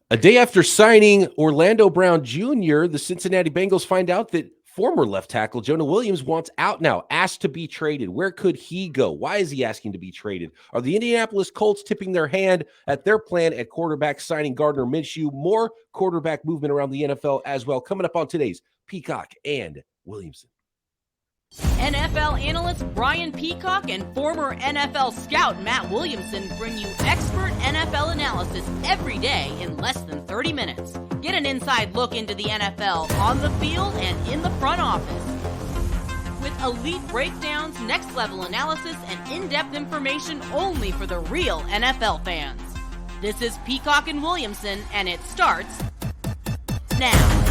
A day after signing Orlando Brown Jr., the Cincinnati Bengals find out that former left tackle Jonah Williams wants out now, asked to be traded. Where could he go? Why is he asking to be traded? Are the Indianapolis Colts tipping their hand at their plan at quarterback, signing Gardner Minshew? More quarterback movement around the NFL as well. Coming up on today's Peacock and Williamson. NFL analyst Brian Peacock and former NFL scout Matt Williamson bring you expert NFL analysis every day in less than 30 minutes. Get an inside look into the NFL on the field and in the front office. With elite breakdowns, next-level analysis, and in-depth information only for the real NFL fans. This is Peacock and Williamson, and it starts now.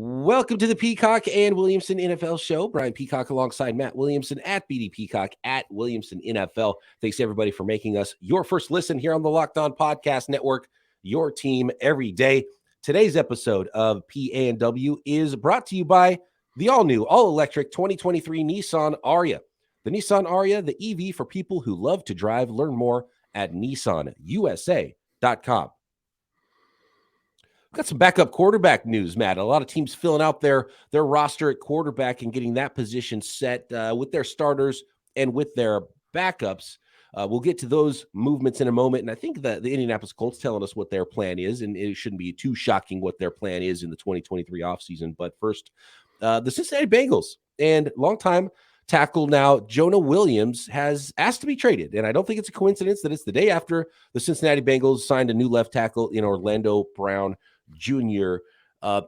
Welcome to the Peacock and Williamson NFL Show. Brian Peacock alongside Matt Williamson at BD Peacock at Williamson NFL. Thanks everybody for making us your first listen here on the Locked On Podcast Network, your team every day. Today's episode of P&W is brought to you by the all-new, all-electric 2023 Nissan Ariya. The Nissan Ariya, the EV for people who love to drive. Learn more at nissanusa.com. We've got some backup quarterback news, Matt. A lot of teams filling out their roster at quarterback and getting that position set with their starters and with their backups. We'll get to those movements in a moment. And I think that the Indianapolis Colts telling us what their plan is, and it shouldn't be too shocking what their plan is in the 2023 offseason. But first, the Cincinnati Bengals and longtime tackle now Jonah Williams has asked to be traded. And I don't think it's a coincidence that it's the day after the Cincinnati Bengals signed a new left tackle in Orlando Brown Jr.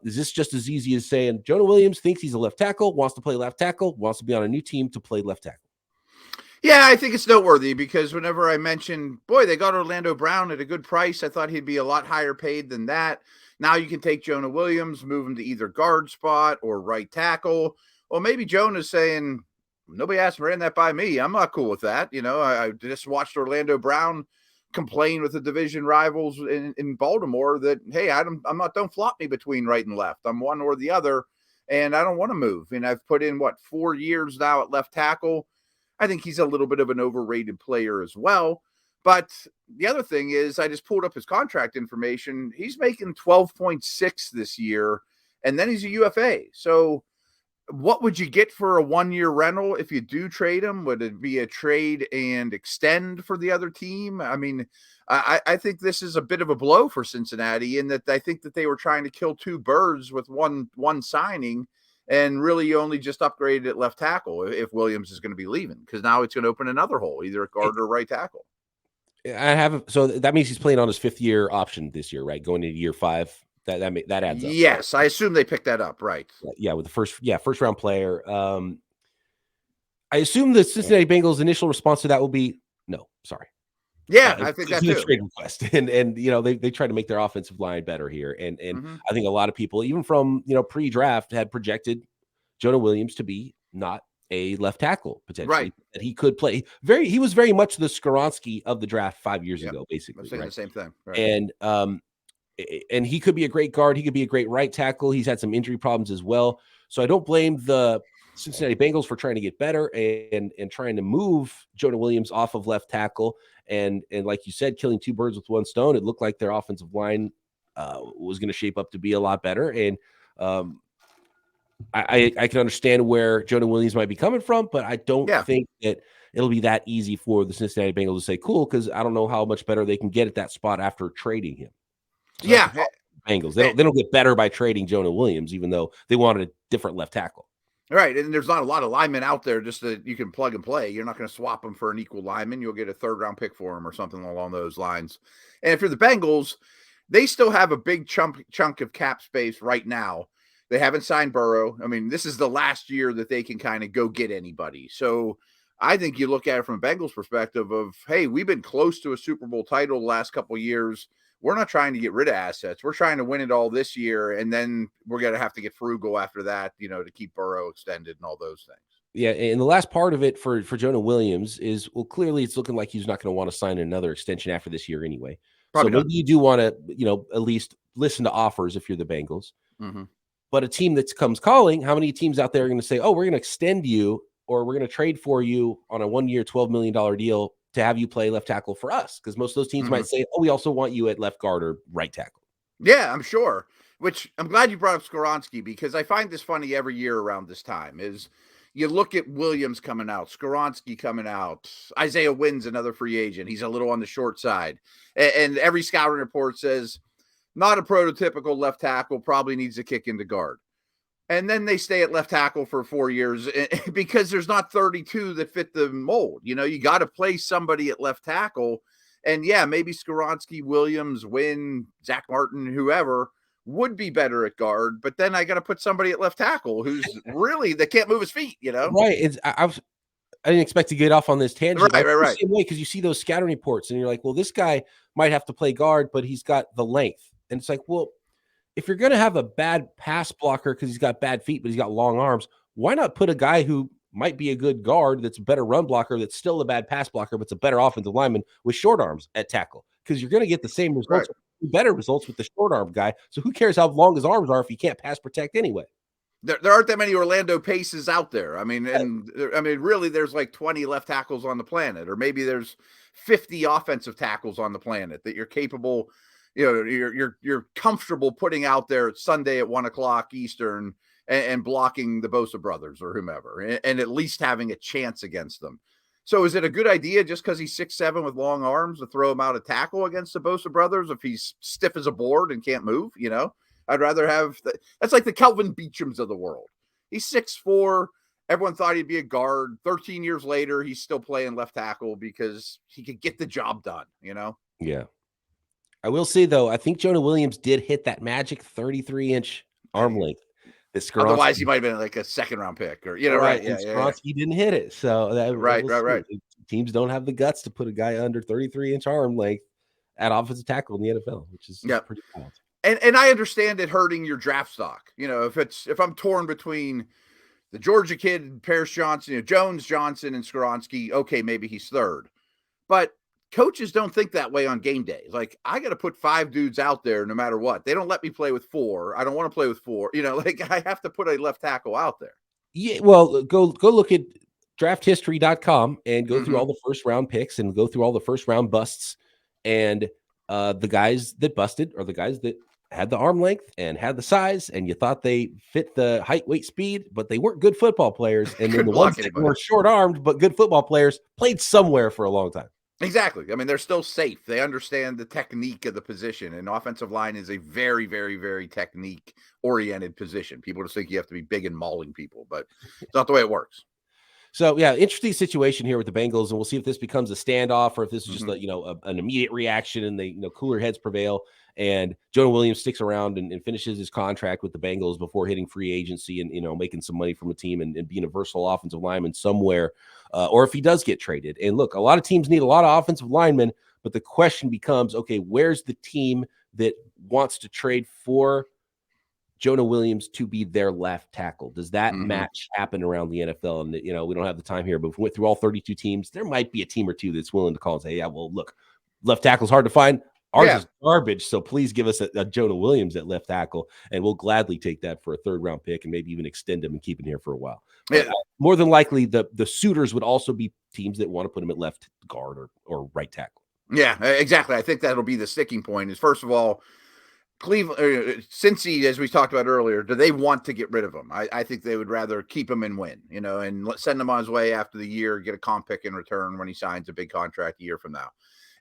Is this just as easy as saying Jonah Williams thinks he's a left tackle, wants to play left tackle, wants to be on a new team to play left tackle? Yeah, I think it's noteworthy because whenever I mention, boy, they got Orlando Brown at a good price, I thought he'd be a lot higher paid than that. Now you can take Jonah Williams, move him to either guard spot or right tackle. Well, maybe Jonah's saying, nobody asked for that by me. I'm not cool with that. I just watched Orlando Brown complain with the division rivals in Baltimore that, hey, don't flop me between right and left. I'm one or the other, and I don't want to move. And I've put in 4 years now at left tackle. I think he's a little bit of an overrated player as well. But the other thing is, I just pulled up his contract information. He's making 12.6 this year, and then he's a UFA. So what would you get for a 1-year rental if you do trade him? Would it be a trade and extend for the other team? I mean, I think this is a bit of a blow for Cincinnati in that I think that they were trying to kill two birds with one signing, and really only just upgraded at left tackle if Williams is going to be leaving, because now it's going to open another hole, either at guard or right tackle. So that means he's playing on his 5th-year option this year, right? Going into year 5. That adds up. Yes, I assume they picked that up, right? Yeah, with the first round player. I assume the Cincinnati Bengals' initial response to that will be no, sorry. Yeah, I think that too. Trade request, and they try to make their offensive line better here, and I think a lot of people, even from pre-draft, had projected Jonah Williams to be not a left tackle potentially, right? That he could play. He was very much the Skoronski of the draft 5 years ago, basically. I'm saying the same thing, right? And he could be a great guard. He could be a great right tackle. He's had some injury problems as well. So I don't blame the Cincinnati Bengals for trying to get better and trying to move Jonah Williams off of left tackle. And like you said, killing two birds with one stone. It looked like their offensive line was going to shape up to be a lot better. And I can understand where Jonah Williams might be coming from, but I don't think that it'll be that easy for the Cincinnati Bengals to say, cool, because I don't know how much better they can get at that spot after trading him. So Bengals. They don't get better by trading Jonah Williams, even though they wanted a different left tackle. Right, and there's not a lot of linemen out there just that you can plug and play. You're not going to swap them for an equal lineman. You'll get a 3rd-round pick for him or something along those lines. And if you're the Bengals, they still have a big chunk of cap space right now. They haven't signed Burrow. I mean, this is the last year that they can kind of go get anybody. So I think you look at it from a Bengals perspective of, hey, we've been close to a Super Bowl title the last couple of years. We're not trying to get rid of assets. We're trying to win it all this year, and then we're going to have to get frugal after that, to keep Burrow extended and all those things. Yeah, and the last part of it for Jonah Williams is, well, clearly it's looking like he's not going to want to sign another extension after this year anyway. Probably so maybe you do want to, at least listen to offers if you're the Bengals. Mm-hmm. But a team that comes calling, how many teams out there are going to say, oh, we're going to extend you or we're going to trade for you on a 1-year, $12 million deal to have you play left tackle for us. Because most of those teams might say, oh, we also want you at left guard or right tackle. Yeah, I'm sure. Which I'm glad you brought up Skoronski, because I find this funny every year around this time is you look at Williams coming out, Skoronski coming out, Isaiah Wynn's another free agent. He's a little on the short side. And every scouting report says not a prototypical left tackle, probably needs a kick into guard. And then they stay at left tackle for 4 years because there's not 32 that fit the mold. You know, you got to play somebody at left tackle. And yeah, maybe Skoronski, Williams, Wynn, Zach Martin, whoever would be better at guard. But then I got to put somebody at left tackle who's really, they can't move his feet, you know? Right. I didn't expect to get off on this tangent. Right. Same way, because you see those scouting reports and you're like, well, this guy might have to play guard, but he's got the length. And it's like, well, if you're going to have a bad pass blocker because he's got bad feet, but he's got long arms, why not put a guy who might be a good guard that's a better run blocker, that's still a bad pass blocker, but it's a better offensive lineman with short arms at tackle? Because you're going to get the same results, better results with the short arm guy. So who cares how long his arms are if he can't pass protect anyway? There aren't that many Orlando Paces out there. I mean, really, there's like 20 left tackles on the planet, or maybe there's 50 offensive tackles on the planet that you're capable. You know, you're comfortable putting out there Sunday at 1:00 Eastern and blocking the Bosa brothers or whomever, and at least having a chance against them. So is it a good idea just because he's 6'7" with long arms to throw him out a tackle against the Bosa brothers if he's stiff as a board and can't move? You know, I'd rather have that's like the Kelvin Beachums of the world. He's 6'4". Everyone thought he'd be a guard. 13 years later, he's still playing left tackle because he could get the job done, you know? Yeah. I will say, though, I think Jonah Williams did hit that magic 33-inch arm length. Otherwise, he might have been like a second-round pick, or right. Yeah, Skoronski didn't hit it, so that right. Teams don't have the guts to put a guy under 33-inch arm length at offensive tackle in the NFL, which is pretty wild. And I understand it hurting your draft stock. You know, if I'm torn between the Georgia kid, Paris Johnson, Jones, Johnson, and Skoronski, okay, maybe he's third, but coaches don't think that way on game day. Like, I got to put 5 dudes out there no matter what. They don't let me play with 4. I don't want to play with 4. You know, like, I have to put a left tackle out there. Yeah, well, go look at drafthistory.com and go through all the first round picks and go through all the first round busts. And the guys that busted are the guys that had the arm length and had the size, and you thought they fit the height, weight, speed, but they weren't good football players. And then the ones that were short-armed but good football players played somewhere for a long time. Exactly. I mean, they're still safe. They understand the technique of the position, and offensive line is a very, very, very technique-oriented position. People just think you have to be big and mauling people, but it's not the way it works. So, yeah, interesting situation here with the Bengals, and we'll see if this becomes a standoff or if this is just an immediate reaction and they cooler heads prevail. And Jonah Williams sticks around and finishes his contract with the Bengals before hitting free agency and making some money from a team and being a versatile offensive lineman somewhere. Or if he does get traded. And look, a lot of teams need a lot of offensive linemen, but the question becomes, okay, where's the team that wants to trade for Jonah Williams to be their left tackle? Does that match happen around the NFL? And, we don't have the time here, but if we went through all 32 teams, there might be a team or two that's willing to call and say, yeah, well, look, left tackle's hard to find. Ours is garbage, so please give us a Jonah Williams at left tackle, and we'll gladly take that for a third-round pick and maybe even extend him and keep him here for a while. But, more than likely, the suitors would also be teams that want to put him at left guard or right tackle. Yeah, exactly. I think that'll be the sticking point is, first of all, Cleveland, Cincy, as we talked about earlier, do they want to get rid of him? I think they would rather keep him and win, and send him on his way after the year, get a comp pick in return when he signs a big contract a year from now.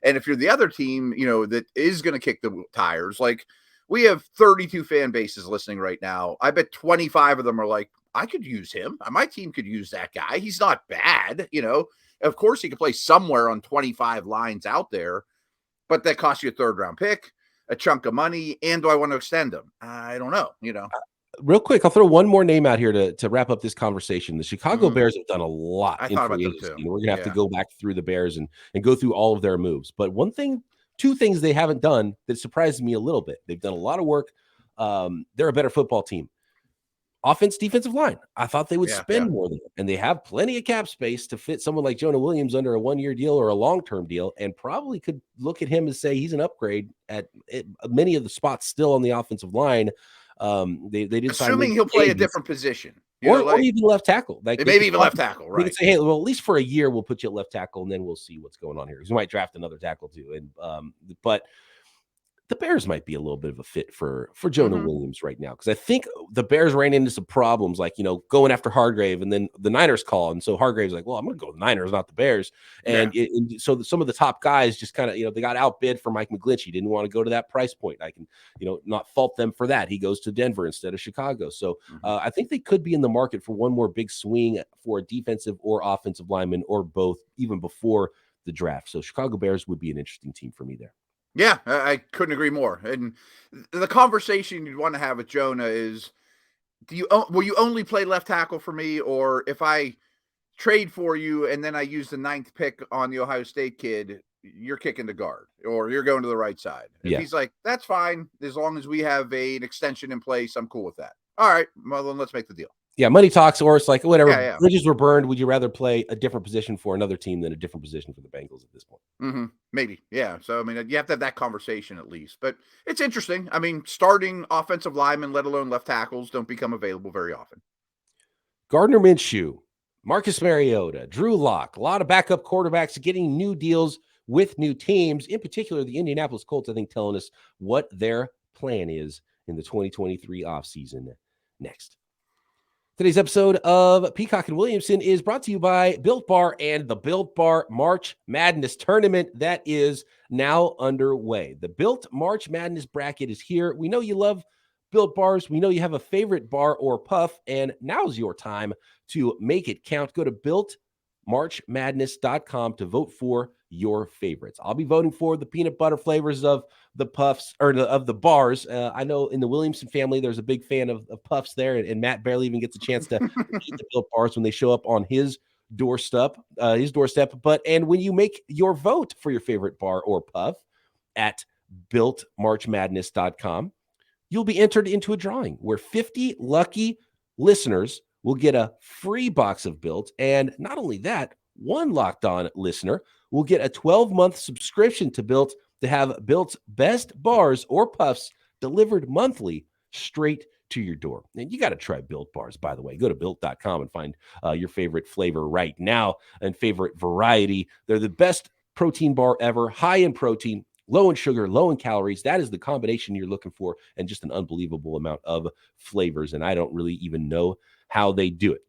And if you're the other team, that is going to kick the tires, like we have 32 fan bases listening right now. I bet 25 of them are like, I could use him. My team could use that guy. He's not bad. Of course he could play somewhere on 25 lines out there, but that costs you a third-round pick, a chunk of money. And do I want to extend him? I don't know, Real quick, I'll throw one more name out here to wrap up this conversation. The Chicago Bears have done a lot. I thought about them too. We're going to have to go back through the Bears and go through all of their moves. But two things they haven't done that surprises me a little bit. They've done a lot of work. They're a better football team. Offense, defensive line. I thought they would spend more than it. And they have plenty of cap space to fit someone like Jonah Williams under a 1-year deal or a long-term deal, and probably could look at him and say he's an upgrade at many of the spots still on the offensive line. They did assuming he'll play a different position. Or even left tackle. Like maybe even left tackle, they right? could say, hey, well, at least for a year, we'll put you at left tackle, and then we'll see what's going on here. Because we might draft another tackle too. And but the Bears might be a little bit of a fit for Jonah Williams right now, because I think the Bears ran into some problems, like, going after Hargrave, and then the Niners call, and so Hargrave's like, well, I'm going to go with the Niners, not the Bears, and, so some of the top guys just kind of, they got outbid for Mike McGlinchey, didn't want to go to that price point. I can, not fault them for that. He goes to Denver instead of Chicago, so I think they could be in the market for one more big swing for a defensive or offensive lineman, or both, even before the draft. So Chicago Bears would be an interesting team for me there. Yeah, I couldn't agree more. And the conversation you'd want to have with Jonah is, will you only play left tackle for me? Or if I trade for you and then I use the 9th pick on the Ohio State kid, you're kicking the guard or you're going to the right side. If he's like, that's fine, as long as we have an extension in place, I'm cool with that. All right, well, then let's make the deal. Yeah, money talks, or it's like, whatever, bridges were burned. Would you rather play a different position for another team than a different position for the Bengals at this point? Maybe. Yeah. So, I mean, you have to have that conversation at least. But it's interesting. I mean, starting offensive linemen, let alone left tackles, don't become available very often. Gardner Minshew, Marcus Mariota, Drew Lock, a lot of backup quarterbacks getting new deals with new teams, in particular the Indianapolis Colts, I think, telling us what their plan is in the 2023 offseason next. Today's episode of Peacock and Williamson is brought to you by Built Bar and the Built Bar March Madness tournament that is now underway. The Built March Madness bracket is here. We know you love Built Bars. We know you have a favorite bar or puff, and now's your time to make it count. Go to BuiltMarchMadness.com to vote for your favorites. I'll be voting for the peanut butter flavors of the puffs, or of the bars. I know in the Williamson family, there's a big fan of puffs there, and Matt barely even gets a chance to eat the Built Bars when they show up on his doorstep. And when you make your vote for your favorite bar or puff at BuiltMarchMadness.com, you'll be entered into a drawing where 50 lucky listeners will get a free box of Built. And not only that, one Locked On listener will get a 12-month subscription to Built to have Built's best bars or puffs delivered monthly straight to your door. And you got to try Built Bars, by the way. Go to Built.com and find your favorite flavor right now and favorite variety. They're the best protein bar ever, high in protein, low in sugar, low in calories. That is the combination you're looking for, and just an unbelievable amount of flavors. And I don't really even know how they do it.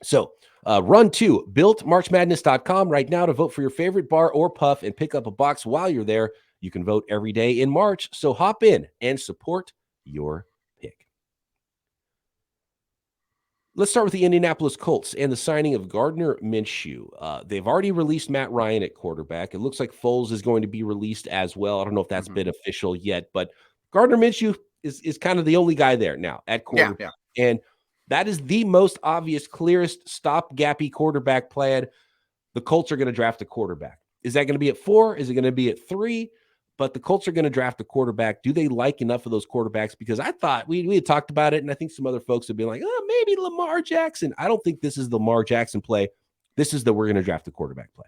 So run to BuiltMarchMadness.com right now to vote for your favorite bar or puff and pick up a box while you're there. You can vote every day in March, so hop in and support your pick. Let's start with the Indianapolis Colts and the signing of Gardner Minshew. They've already released Matt Ryan at quarterback. It looks like Foles is going to be released as well. I don't know if that's been official yet, but Gardner Minshew is kind of the only guy there now at quarterback. Yeah. And that is the most obvious, clearest, stopgappy quarterback plan. The Colts are going to draft a quarterback. Is that going to be at 4? Is it going to be at 3? But the Colts are going to draft a quarterback. Do they like enough of those quarterbacks? Because I thought we had talked about it, and I think some other folks have been like, oh, maybe Lamar Jackson. I don't think this is the Lamar Jackson play. This is the we're going to draft a quarterback play.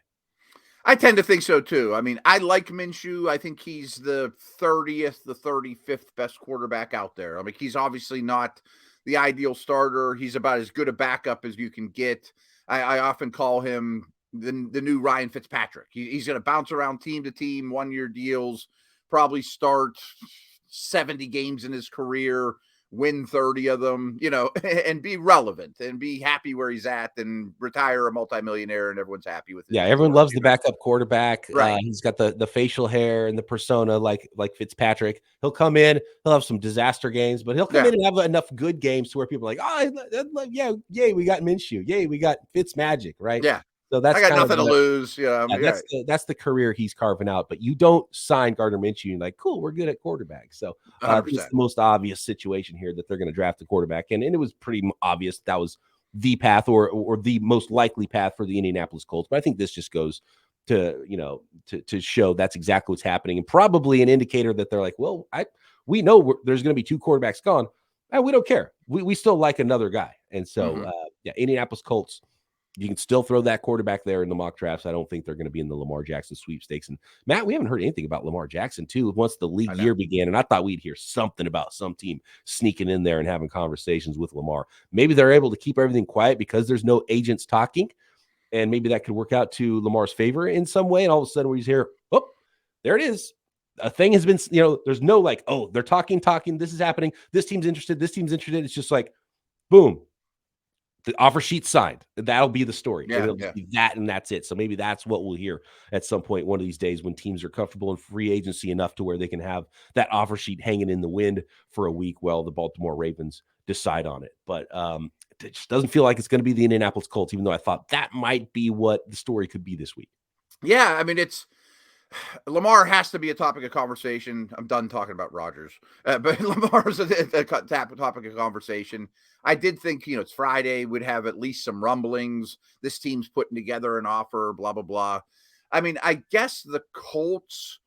I tend to think so, too. I mean, I like Minshew. I think he's the 30th, the 35th best quarterback out there. I mean, he's obviously not the ideal starter. He's about as good a backup as you can get. I often call him the new Ryan Fitzpatrick. He's going to bounce around team to team, 1-year deals, probably start 70 games in his career, win 30 of them, and be relevant and be happy where he's at, and retire a multimillionaire and everyone's happy with it. Yeah, everyone loves the backup quarterback. Right. He's got the facial hair and the persona like Fitzpatrick. He'll come in, he'll have some disaster games, but he'll come in and have enough good games to where people are like, yay, we got Minshew. Yay, we got Fitzmagic, right? Yeah. So that's I got nothing to lose. Yeah, that's the career he's carving out. But you don't sign Gardner Minshew and like, cool, we're good at quarterback. So it's the most obvious situation here that they're going to draft a quarterback, and it was pretty obvious that was the path or the most likely path for the Indianapolis Colts. But I think this just goes to to show that's exactly what's happening, and probably an indicator that they're like, well, we know there's going to be 2 quarterbacks gone. We don't care. We still like another guy, and so Indianapolis Colts You can still throw that quarterback there in the mock drafts. I don't think they're going to be in the Lamar Jackson sweepstakes. And Matt, we haven't heard anything about Lamar Jackson too. Once the league year began, and I thought we'd hear something about some team sneaking in there and having conversations with Lamar. Maybe they're able to keep everything quiet because there's no agents talking, and maybe that could work out to Lamar's favor in some way. And all of a sudden we just hear, oh, there it is. A thing has been, there's no like, oh, they're talking. This is happening. This team's interested. It's just like, boom. The offer sheet signed. That'll be the story. It'll be that, and that's it. So maybe that's what we'll hear at some point one of these days when teams are comfortable in free agency enough to where they can have that offer sheet hanging in the wind for a week while the Baltimore Ravens decide on it. But it just doesn't feel like it's going to be the Indianapolis Colts, even though I thought that might be what the story could be this week. Yeah, I mean, Lamar has to be a topic of conversation. I'm done talking about Rodgers, but Lamar's a topic of conversation. I did think, it's Friday, we'd have at least some rumblings. This team's putting together an offer, blah, blah, blah. I mean, I guess the Colts,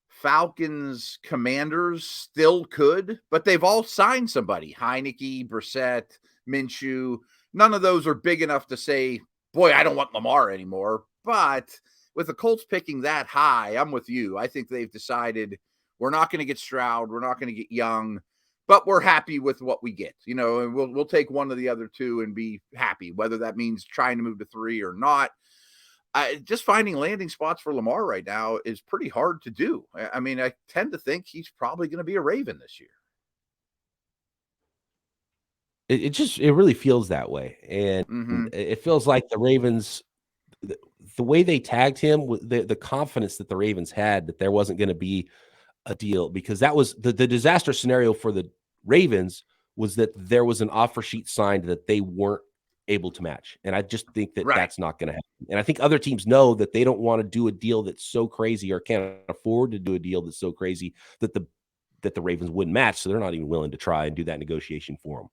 Falcons, Commanders still could, but they've all signed somebody. Heineke, Brissett, Minshew. None of those are big enough to say, boy, I don't want Lamar anymore. But with the Colts picking that high, I'm with you. I think they've decided we're not going to get Stroud. We're not going to get Young, but we're happy with what we get, and we'll take one of the other two and be happy, whether that means trying to move to 3 or not. Just finding landing spots for Lamar right now is pretty hard to do. I mean, I tend to think he's probably going to be a Raven this year. It really feels that way. And it feels like the Ravens, the way they tagged him, the confidence that the Ravens had that there wasn't going to be a deal, because that was the disaster scenario for the Ravens, was that there was an offer sheet signed that they weren't able to match. And I just think that that's not going to happen. And I think other teams know that they don't want to do a deal that's so crazy, or can't afford to do a deal that's so crazy that the Ravens wouldn't match. So they're not even willing to try and do that negotiation for them.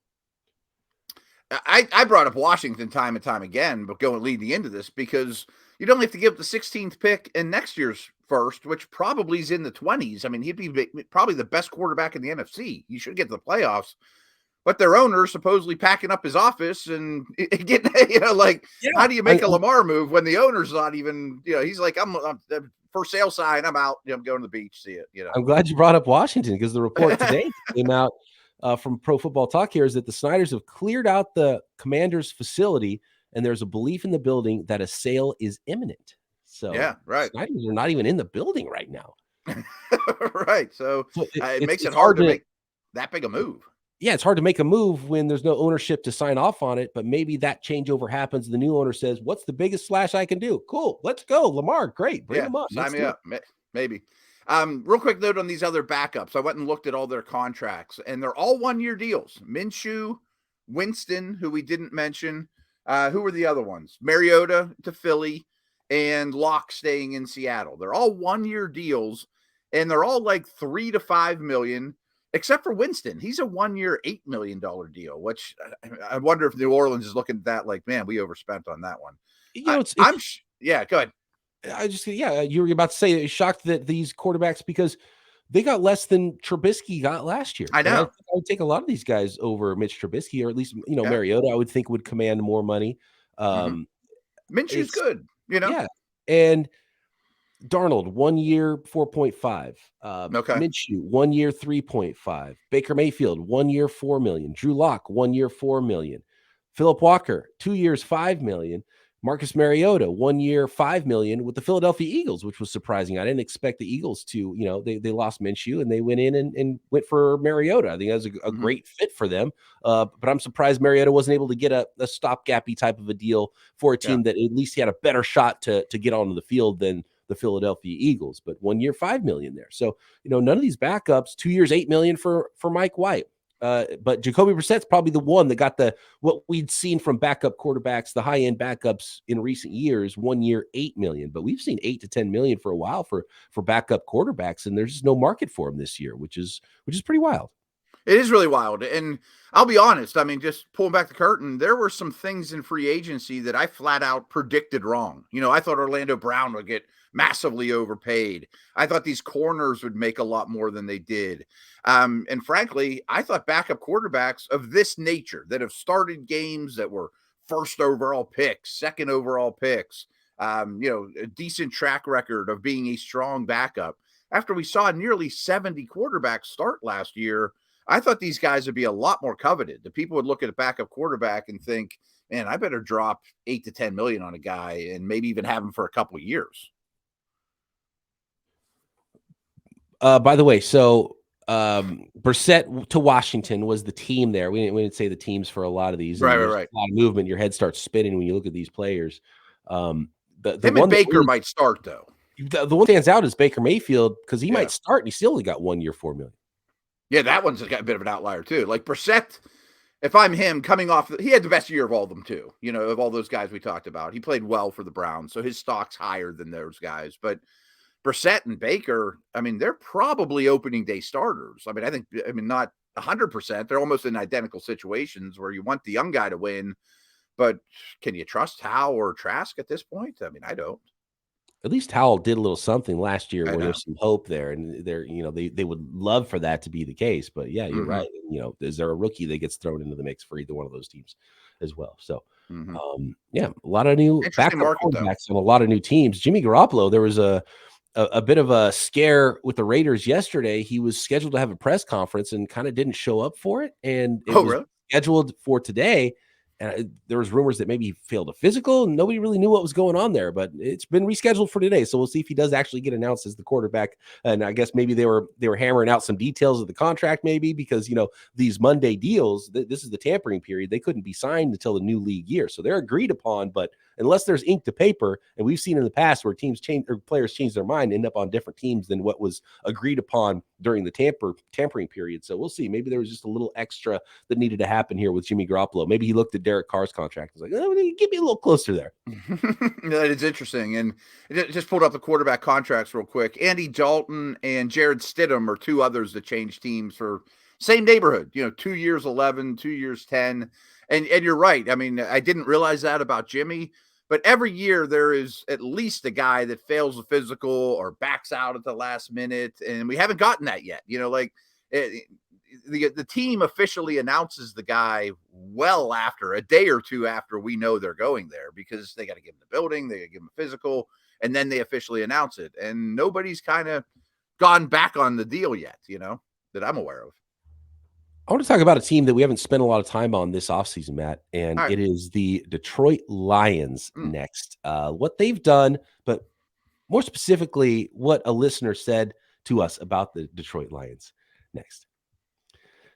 I brought up Washington time and time again, but going leading into this, because you'd only have to give up the 16th pick in next year's first, which probably is in the 20s. I mean, he'd be probably the best quarterback in the NFC. You should get to the playoffs, but their owner supposedly packing up his office and getting, how do you make a Lamar move when the owner's not even, he's like, I'm for sale sign. I'm out. I'm going to the beach. See it. I'm glad you brought up Washington, because the report today came out from Pro Football Talk here is that the Snyders have cleared out the Commanders facility, and there's a belief in the building that a sale is imminent. So Snyders are not even in the building right now. Right. So it makes it hard to make that big a move. Yeah, it's hard to make a move when there's no ownership to sign off on it, but maybe that changeover happens. The new owner says, what's the biggest slash I can do? Cool. Let's go. Lamar, great. Bring him up. Sign me up. Maybe. Real quick note on these other backups. I went and looked at all their contracts, and they're all 1-year deals. Minshew, Winston, who we didn't mention. Who were the other ones? Mariota to Philly, and Locke staying in Seattle. They're all 1-year deals, and they're all like $3 to $5 million, except for Winston. He's a 1-year, $8 million deal, which I wonder if New Orleans is looking at that like, man, we overspent on that one. Go ahead. You were about to say, shocked that these quarterbacks, because they got less than Trubisky got last year. I know. I would take a lot of these guys over Mitch Trubisky, or at least, Mariota, I would think would command more money. Minshew's good, Yeah. And Darnold, 1 year, 4.5. Minshew, 1 year, 3.5. Baker Mayfield, 1 year, $4 million. Drew Lock, 1 year, $4 million. Phillip Walker, 2 years, $5 million. Marcus Mariota, 1 year, $5 million with the Philadelphia Eagles, which was surprising. I didn't expect the Eagles to, they lost Minshew and they went in and went for Mariota. I think that was a great fit for them. But I'm surprised Mariota wasn't able to get a stopgappy type of a deal for a team that at least had a better shot to get onto the field than the Philadelphia Eagles. But 1 year, $5 million there. So, none of these backups. 2 years, $8 million for Mike White. But Jacoby Brissett's probably the one that got what we'd seen from backup quarterbacks, the high-end backups in recent years. 1 year, $8 million, but we've seen $8 to $10 million for a while for backup quarterbacks, and there's just no market for them this year, which is pretty wild. It is really wild. And I'll be honest, I mean, just pulling back the curtain, there were some things in free agency that I flat out predicted wrong. I thought Orlando Brown would get massively overpaid. I thought these corners would make a lot more than they did. And frankly, I thought backup quarterbacks of this nature that have started games, that were first overall picks, second overall picks, a decent track record of being a strong backup. After we saw nearly 70 quarterbacks start last year, I thought these guys would be a lot more coveted. The people would look at a backup quarterback and think, man, I better drop 8 to 10 million on a guy and maybe even have him for a couple of years. By the way, so Brissett to Washington was the team there. We didn't say the teams for a lot of these. Right. A lot of movement. Your head starts spinning when you look at these players. Him and Baker might start, though. The one that stands out is Baker Mayfield, because he might start and he still only got 1 year, $4 million. Yeah, that one's got a bit of an outlier, too. Like Brissett, if I'm him coming off, he had the best year of all of them, too. Of all those guys we talked about. He played well for the Browns, so his stock's higher than those guys. But Brissett and Baker, they're probably opening day starters. Not 100%. They're almost in identical situations where you want the young guy to win, but can you trust Howell or Trask at this point? I don't. At least Howell did a little something last year where there's some hope there, and they would love for that to be the case. But yeah, you're right. Is there a rookie that gets thrown into the mix for either one of those teams as well? So, a lot of new backup quarterbacks on a lot of new teams. Jimmy Garoppolo, there was a bit of a scare with the Raiders yesterday. He was scheduled to have a press conference and kind of didn't show up for it. And it was really? scheduled for today. There was rumors that maybe he failed a physical. Nobody really knew what was going on there, but it's been rescheduled for today. So we'll see if he does actually get announced as the quarterback. And I guess maybe they were hammering out some details of the contract, maybe because, these Monday deals, this is the tampering period. They couldn't be signed until the new league year. So they're agreed upon, but unless there's ink to paper, and we've seen in the past where teams change or players change their mind, end up on different teams than what was agreed upon during the tampering period. So we'll see. Maybe there was just a little extra that needed to happen here with Jimmy Garoppolo. Maybe he looked at Derek Carr's contract and was like, get me a little closer there. That is interesting. And just pulled up the quarterback contracts real quick. Andy Dalton and Jared Stidham are two others that changed teams for same neighborhood, 2 years, 11, 2 years, 10. And you're right. I didn't realize that about Jimmy, but every year there is at least a guy that fails a physical or backs out at the last minute. And we haven't gotten that yet. The team officially announces the guy well after a day or two after we know they're going there, because they got to give him the building, they got to give him a physical, and then they officially announce it. And nobody's kind of gone back on the deal yet, that I'm aware of. I want to talk about a team that we haven't spent a lot of time on this offseason, Matt, and it is the Detroit Lions next. What they've done, but more specifically, what a listener said to us about the Detroit Lions next.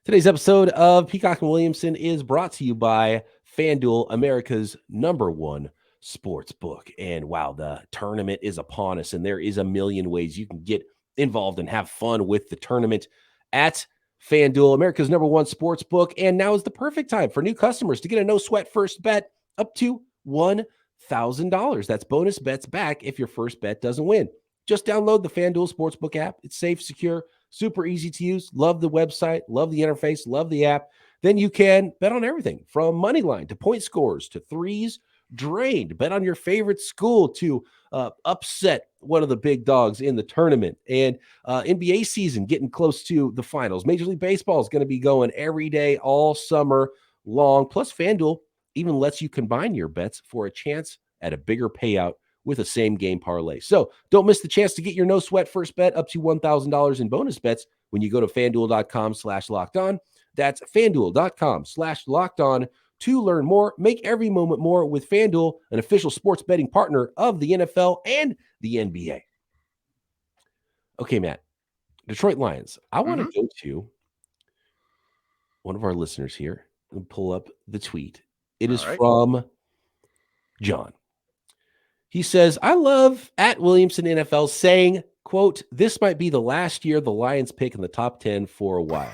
Today's episode of Peacock and Williamson is brought to you by FanDuel, America's #1 sports book. And wow, the tournament is upon us, and there is a million ways you can get involved and have fun with the tournament at FanDuel, America's #1 sports book. And now is the perfect time for new customers to get a no sweat first bet up to $1,000. That's bonus bets back if your first bet doesn't win. Just download the FanDuel Sportsbook app. It's safe, secure, super easy to use. Love the website, love the interface, love the app. Then you can bet on everything from money line to point scores to threes drained. Bet on your favorite school to upset one of the big dogs in the tournament. And NBA season getting close to the finals. Major League Baseball is going to be going every day all summer long. Plus, FanDuel even lets you combine your bets for a chance at a bigger payout with a same game parlay. So don't miss the chance to get your no sweat first bet up to $1,000 in bonus bets when you go to FanDuel.com/lockedon. That's FanDuel.com/lockedon to learn more. Make every moment more with FanDuel, an official sports betting partner of the NFL and the NBA. Okay, Matt, Detroit Lions. I want to go to one of our listeners here and pull up the tweet. It is from John. He says, I love at Williamson NFL saying, quote, this might be the last year the Lions pick in the top 10 for a while.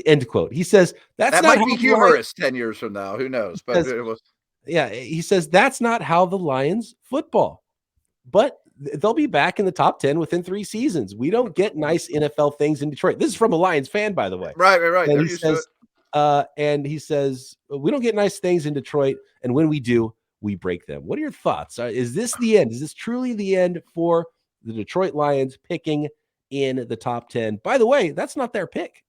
End quote. He says, that might be humorous 10 years from now. Who knows? But it was. Yeah. He says, that's not how the Lions football, but they'll be back in the top 10 within 3 seasons. We don't get nice NFL things in Detroit. This is from a Lions fan, by the way. Right. And he says, we don't get nice things in Detroit. And when we do, we break them. What are your thoughts? Is this the end? Is this truly the end for the Detroit Lions picking in the top 10? By the way, that's not their pick.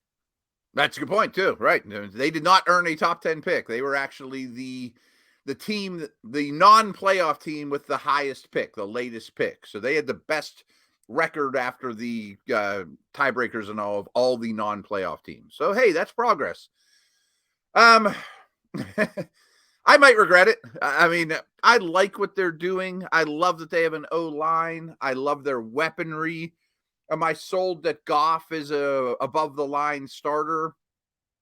That's a good point too. Right. They did not earn a top 10 pick. They were actually the team, the non-playoff team with the highest pick, the latest pick. So they had the best record after the tiebreakers and all of all the non-playoff teams. So, hey, that's progress. I might regret it. I mean, I like what they're doing. I love that they have an O-line. I love their weaponry. Am I sold that Goff is a above the line starter?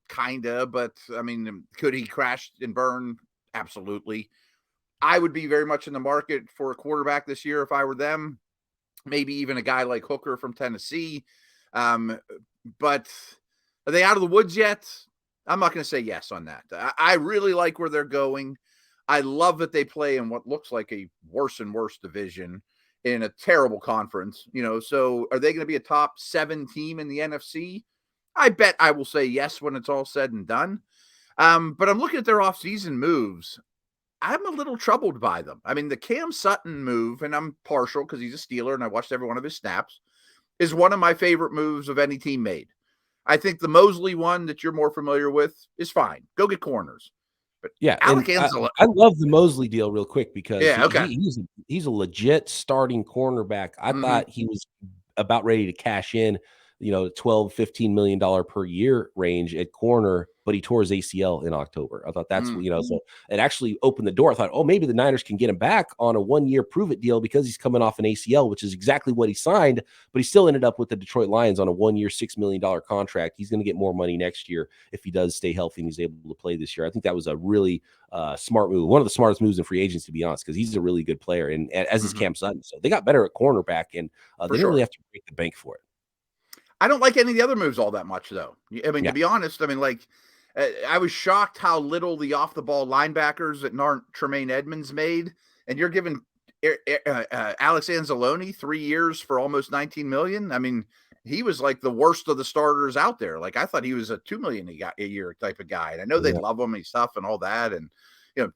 Kinda, but I mean, could he crash and burn? Absolutely. I would be very much in the market for a quarterback this year if I were them. Maybe even a guy like Hooker from Tennessee. But are they out of the woods yet? I'm not going to say yes on that. I really like where they're going. I love that they play in what looks like a worse and worse division in a terrible conference. So are they going to be a top 7 team in the NFC? I bet I will say yes when it's all said and done. But I'm looking at their offseason moves. I'm a little troubled by them. I mean, the Cam Sutton move, and I'm partial because he's a Steeler and I watched every one of his snaps, is one of my favorite moves of any team made. I think the Mosley one that you're more familiar with is fine. Go get corners. But yeah, Alec I love the Mosley deal real quick because okay. he's a legit starting cornerback. I thought he was about ready to cash in, $12, $15 million per year range at corner, but he tore his ACL in October. I thought that's, so it actually opened the door. I thought, oh, maybe the Niners can get him back on a 1-year prove-it deal because he's coming off an ACL, which is exactly what he signed, but he still ended up with the Detroit Lions on a 1-year, $6 million contract. He's going to get more money next year if he does stay healthy and he's able to play this year. I think that was a really smart move, one of the smartest moves in free agents, to be honest, because he's a really good player, and as is Cam Sutton. So they got better at cornerback, and they didn't really have to break the bank for it. I don't like any of the other moves all that much, though. I mean, to be honest, I mean, I was shocked how little the off-the-ball linebackers that aren't Tremaine Edmonds made, and you're giving Alex Anzalone 3 years for almost $19 million. I mean, he was like the worst of the starters out there. Like, I thought he was a $2 million a year type of guy. And I know they love him and stuff and all that. And,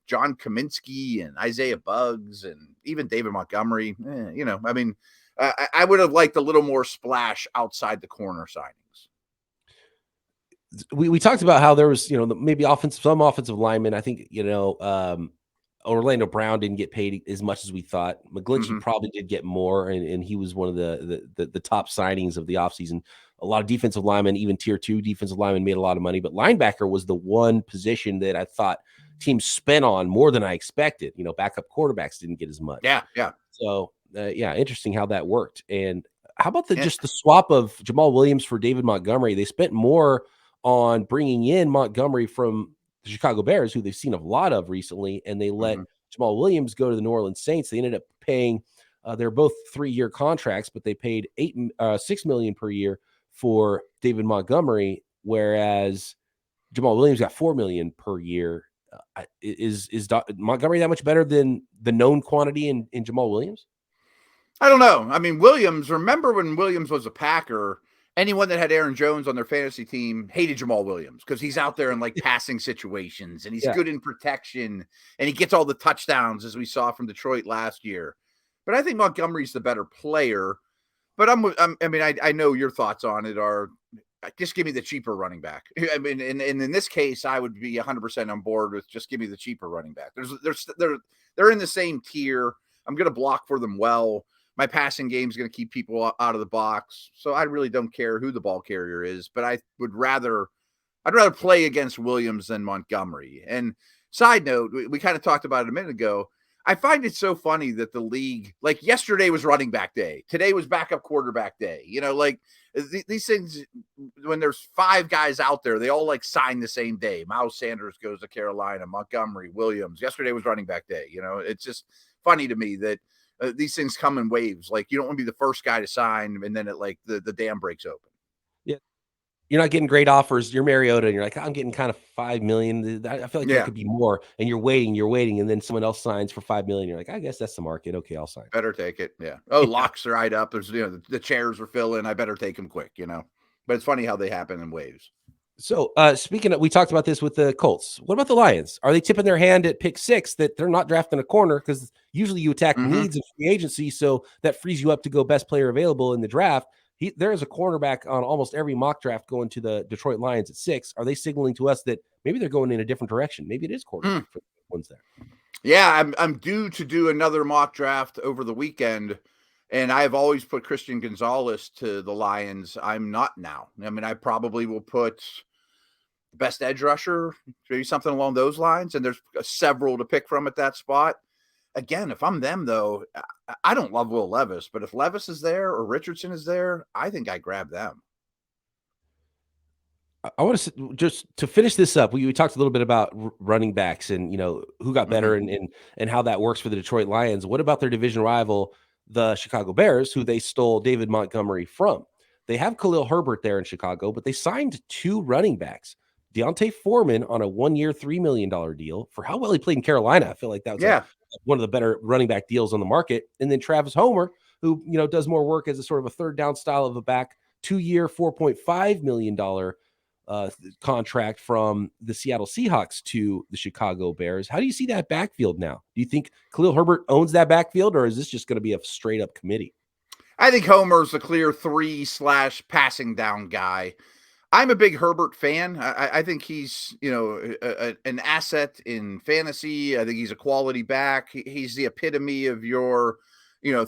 John Kaminsky and Isaiah Buggs and even David Montgomery, I mean, I would have liked a little more splash outside the corner signings. We talked about how there was, maybe some offensive linemen. I think, Orlando Brown didn't get paid as much as we thought. McGlinchey probably did get more, and he was one of the top signings of the offseason. A lot of defensive linemen, even tier 2 defensive linemen, made a lot of money, but linebacker was the one position that I thought teams spent on more than I expected. Backup quarterbacks didn't get as much. Yeah. So, interesting how that worked. And how about just the swap of Jamal Williams for David Montgomery? They spent more on bringing in Montgomery from the Chicago Bears, who they've seen a lot of recently, and they let Jamal Williams go to the New Orleans Saints. They ended up paying, they're both 3-year contracts, but they paid $6 million per year for David Montgomery, whereas Jamal Williams got $4 million per year. Is Montgomery that much better than the known quantity in Jamal Williams? I don't know. I mean, remember when Williams was a Packer, anyone that had Aaron Jones on their fantasy team hated Jamal Williams because he's out there in passing situations and he's good in protection and he gets all the touchdowns, as we saw from Detroit last year. But I think Montgomery's the better player. But I know your thoughts on it are just give me the cheaper running back. I mean, and in this case, I would be 100% on board with just give me the cheaper running back. They're in the same tier. I'm going to block for them well. My passing game is going to keep people out of the box. So I really don't care who the ball carrier is, but I'd rather play against Williams than Montgomery. And side note, we kind of talked about it a minute ago. I find it so funny that the league, like yesterday was running back day. Today was backup quarterback day. These things, when there's 5 guys out there, they all sign the same day. Miles Sanders goes to Carolina, Montgomery, Williams. Yesterday was running back day. It's just funny to me that these things come in waves. You don't want to be the first guy to sign, and then the dam breaks open. Yeah, you're not getting great offers. You're Mariota, and you're like, I'm getting kind of $5 million. I feel like that could be more. And you're waiting, and then someone else signs for $5 million. You're like, I guess that's the market. Okay, I'll sign. Better take it. Yeah. Oh, locks are right up. There's the chairs are filling. I better take them quick. But it's funny how they happen in waves. So speaking of, we talked about this with the Colts. What about the Lions? Are they tipping their hand at pick 6 that they're not drafting a corner? Because usually you attack needs in free agency, so that frees you up to go best player available in the draft. There is a cornerback on almost every mock draft going to the Detroit Lions at 6. Are they signaling to us that maybe they're going in a different direction? Maybe it is quarterback for the ones there. Yeah, I'm due to do another mock draft over the weekend, and I've always put Christian Gonzalez to the Lions. I'm not now. I mean, I probably will put best edge rusher, maybe something along those lines, and there's several to pick from at that spot. Again, if I'm them, though, I don't love Will Levis, but if Levis is there or Richardson is there, I think I grab them. I want to just to finish this up. We talked a little bit about running backs and who got better and how that works for the Detroit Lions. What about their division rival, the Chicago Bears, who they stole David Montgomery from? They have Khalil Herbert there in Chicago, but they signed 2 running backs. Deontay Foreman on a 1-year, $3 million deal for how well he played in Carolina. I feel like that was one of the better running back deals on the market. And then Travis Homer, who does more work as a sort of a third down style of a back, 2-year, $4.5 million contract from the Seattle Seahawks to the Chicago Bears. How do you see that backfield now? Do you think Khalil Herbert owns that backfield, or is this just going to be a straight up committee? I think Homer's a clear 3/passing down guy. I'm a big Herbert fan. I think he's, an asset in fantasy. I think he's a quality back. He's the epitome of your,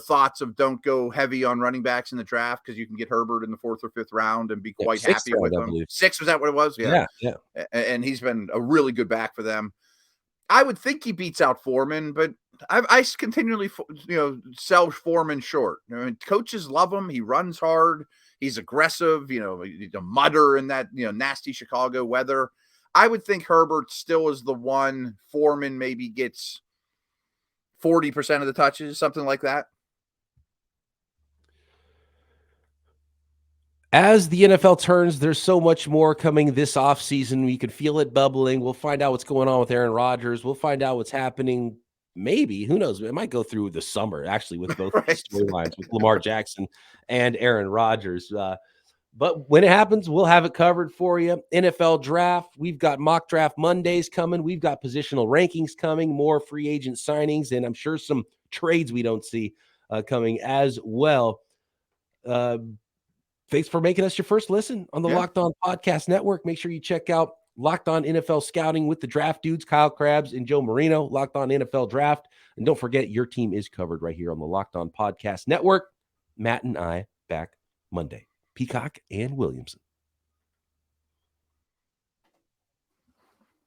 thoughts of don't go heavy on running backs in the draft because you can get Herbert in the 4th or 5th round and be quite happy with him. 6, was that what it was? Yeah. And he's been a really good back for them. I would think he beats out Foreman, but I continually, sell Foreman short. Coaches love him. He runs hard. He's aggressive, a mutter in that, nasty Chicago weather. I would think Herbert still is the one. Foreman maybe gets 40% of the touches, something like that. As the NFL turns, there's so much more coming this offseason. We could feel it bubbling. We'll find out what's going on with Aaron Rodgers. We'll find out what's happening. Maybe, who knows? It might go through the summer, actually, with both storylines, with Lamar Jackson and Aaron Rodgers. But when it happens, we'll have it covered for you. NFL draft. We've got mock draft Mondays coming. We've got positional rankings coming, more free agent signings, and I'm sure some trades we don't see coming as well. Thanks for making us your first listen on the Locked On Podcast Network. Make sure you check out Locked On NFL Scouting with the draft dudes, Kyle Krabs and Joe Marino, Locked On NFL Draft. And don't forget, your team is covered right here on the Locked On Podcast Network. Matt and I back Monday. Peacock and Williamson.